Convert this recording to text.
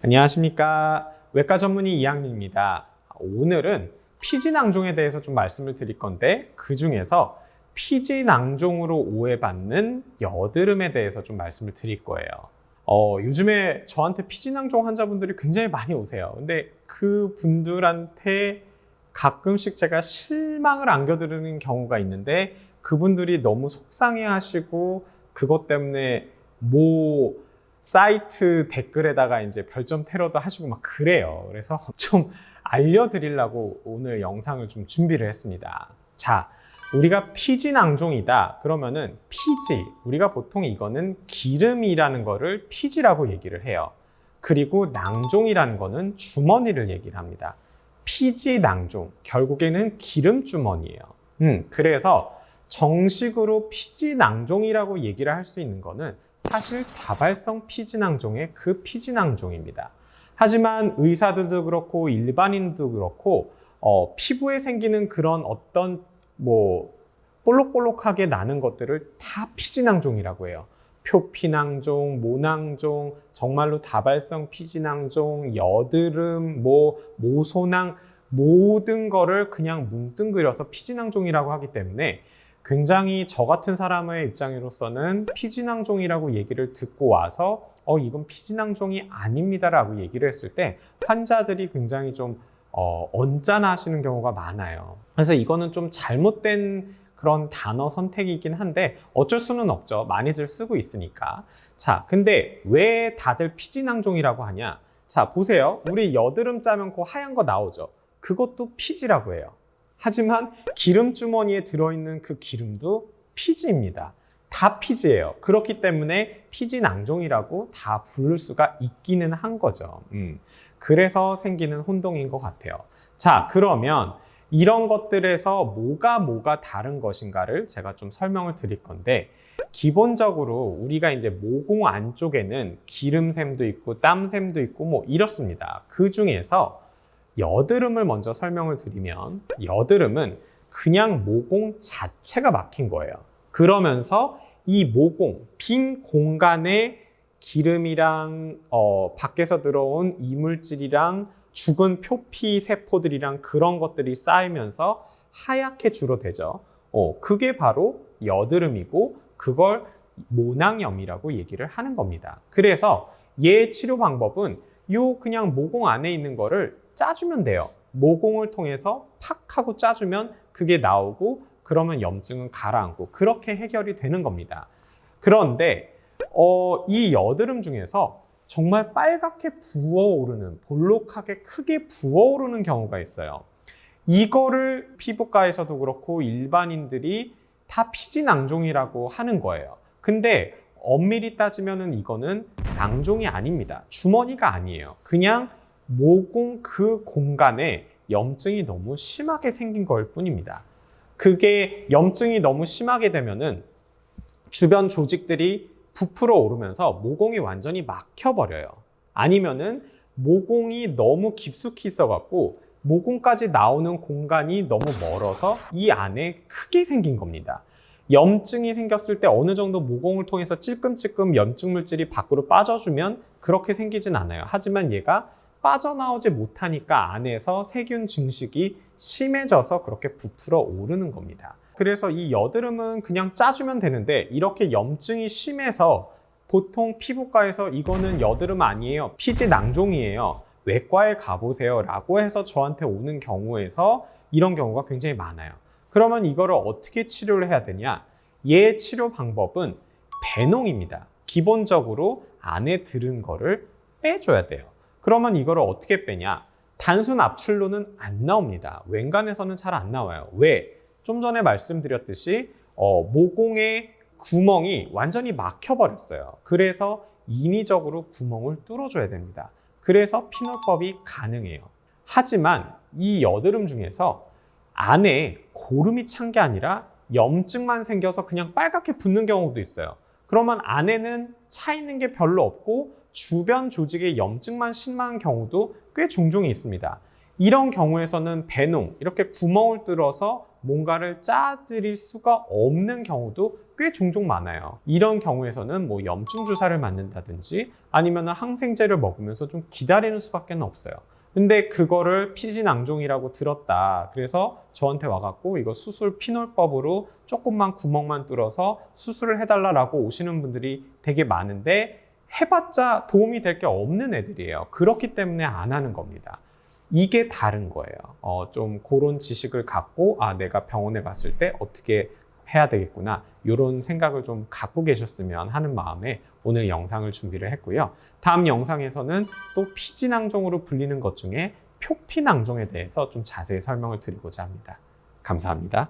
안녕하십니까. 외과 전문의 이학민입니다. 오늘은 피지낭종에 대해서 좀 말씀을 드릴 건데 그 중에서 피지낭종으로 오해받는 여드름에 대해서 좀 말씀을 드릴 거예요. 요즘에 저한테 피지낭종 환자분들이 굉장히 많이 오세요. 근데 그 분들한테 가끔씩 제가 실망을 안겨드리는 경우가 있는데 그분들이 너무 속상해 하시고 그것 때문에 사이트 댓글에다가 이제 별점 테러도 하시고 막 그래요. 그래서 좀 알려드리려고 오늘 영상을 좀 준비를 했습니다. 자, 우리가 피지낭종이다 그러면은 피지, 우리가 보통 이거는 기름이라는 거를 피지라고 얘기를 해요. 그리고 낭종이라는 거는 주머니를 얘기를 합니다. 피지낭종, 결국에는 기름주머니예요. 그래서 정식으로 피지낭종이라고 얘기를 할 수 있는 거는 사실 다발성 피지낭종의 그 피지낭종입니다. 하지만 의사들도 그렇고 일반인도 그렇고 피부에 생기는 그런 어떤 볼록볼록하게 나는 것들을 다 피지낭종이라고 해요. 표피낭종, 모낭종, 정말로 다발성 피지낭종, 여드름, 모소낭 모든 거를 그냥 뭉뚱그려서 피지낭종이라고 하기 때문에 굉장히 저 같은 사람의 입장으로서는 피지낭종이라고 얘기를 듣고 와서 이건 피지낭종이 아닙니다라고 얘기를 했을 때 환자들이 굉장히 좀 언짢아하시는 경우가 많아요. 그래서 이거는 좀 잘못된 그런 단어 선택이긴 한데 어쩔 수는 없죠. 많이들 쓰고 있으니까. 자, 근데 왜 다들 피지낭종이라고 하냐? 자, 보세요. 우리 여드름 짜면 그 하얀 거 나오죠. 그것도 피지라고 해요. 하지만 기름주머니에 들어있는 그 기름도 피지입니다. 다 피지예요. 그렇기 때문에 피지낭종이라고 다 부를 수가 있기는 한 거죠. 그래서 생기는 혼동인 것 같아요. 자, 그러면 이런 것들에서 뭐가 다른 것인가를 제가 좀 설명을 드릴 건데 기본적으로 우리가 이제 모공 안쪽에는 기름샘도 있고 땀샘도 있고 이렇습니다. 그 중에서 여드름을 먼저 설명을 드리면 여드름은 그냥 모공 자체가 막힌 거예요. 그러면서 이 모공, 빈 공간에 기름이랑 밖에서 들어온 이물질이랑 죽은 표피 세포들이랑 그런 것들이 쌓이면서 하얗게 주로 되죠. 그게 바로 여드름이고 그걸 모낭염이라고 얘기를 하는 겁니다. 그래서 얘 치료 방법은 그냥 모공 안에 있는 거를 짜주면 돼요. 모공을 통해서 팍 하고 짜주면 그게 나오고 그러면 염증은 가라앉고 그렇게 해결이 되는 겁니다. 그런데 이 여드름 중에서 정말 빨갛게 부어오르는, 볼록하게 크게 부어오르는 경우가 있어요. 이거를 피부과에서도 그렇고 일반인들이 다 피지낭종이라고 하는 거예요. 근데 엄밀히 따지면 이거는 낭종이 아닙니다. 주머니가 아니에요. 그냥 모공 그 공간에 염증이 너무 심하게 생긴 걸 뿐입니다. 그게 염증이 너무 심하게 되면은 주변 조직들이 부풀어 오르면서 모공이 완전히 막혀버려요. 아니면은 모공이 너무 깊숙이 있어갖고 모공까지 나오는 공간이 너무 멀어서 이 안에 크게 생긴 겁니다. 염증이 생겼을 때 어느 정도 모공을 통해서 찔끔찔끔 염증 물질이 밖으로 빠져주면 그렇게 생기진 않아요. 하지만 얘가 빠져나오지 못하니까 안에서 세균 증식이 심해져서 그렇게 부풀어 오르는 겁니다. 그래서 이 여드름은 그냥 짜주면 되는데 이렇게 염증이 심해서 보통 피부과에서 이거는 여드름 아니에요, 피지낭종이에요, 외과에 가보세요 라고 해서 저한테 오는 경우에서 이런 경우가 굉장히 많아요. 그러면 이거를 어떻게 치료를 해야 되냐? 얘 치료 방법은 배농입니다. 기본적으로 안에 들은 거를 빼줘야 돼요. 그러면 이거를 어떻게 빼냐? 단순 압출로는 안 나옵니다. 웬간에서는 잘 안 나와요. 왜? 좀 전에 말씀드렸듯이 모공의 구멍이 완전히 막혀버렸어요. 그래서 인위적으로 구멍을 뚫어줘야 됩니다. 그래서 피놀법이 가능해요. 하지만 이 여드름 중에서 안에 고름이 찬 게 아니라 염증만 생겨서 그냥 빨갛게 붓는 경우도 있어요. 그러면 안에는 차 있는 게 별로 없고 주변 조직에 염증만 심한 경우도 꽤 종종 있습니다. 이런 경우에서는 배농, 이렇게 구멍을 뚫어서 뭔가를 짜드릴 수가 없는 경우도 꽤 종종 많아요. 이런 경우에서는 뭐 염증 주사를 맞는다든지 아니면 항생제를 먹으면서 좀 기다리는 수밖에 없어요. 근데 그거를 피지낭종이라고 들었다. 그래서 저한테 와갖고 이거 수술 피놀법으로 조금만 구멍만 뚫어서 수술을 해달라고 오시는 분들이 되게 많은데 해봤자 도움이 될 게 없는 애들이에요. 그렇기 때문에 안 하는 겁니다. 이게 다른 거예요. 좀 그런 지식을 갖고 내가 병원에 갔을 때 어떻게 해야 되겠구나 이런 생각을 좀 갖고 계셨으면 하는 마음에 오늘 영상을 준비를 했고요. 다음 영상에서는 또 피지낭종으로 불리는 것 중에 표피낭종에 대해서 좀 자세히 설명을 드리고자 합니다. 감사합니다.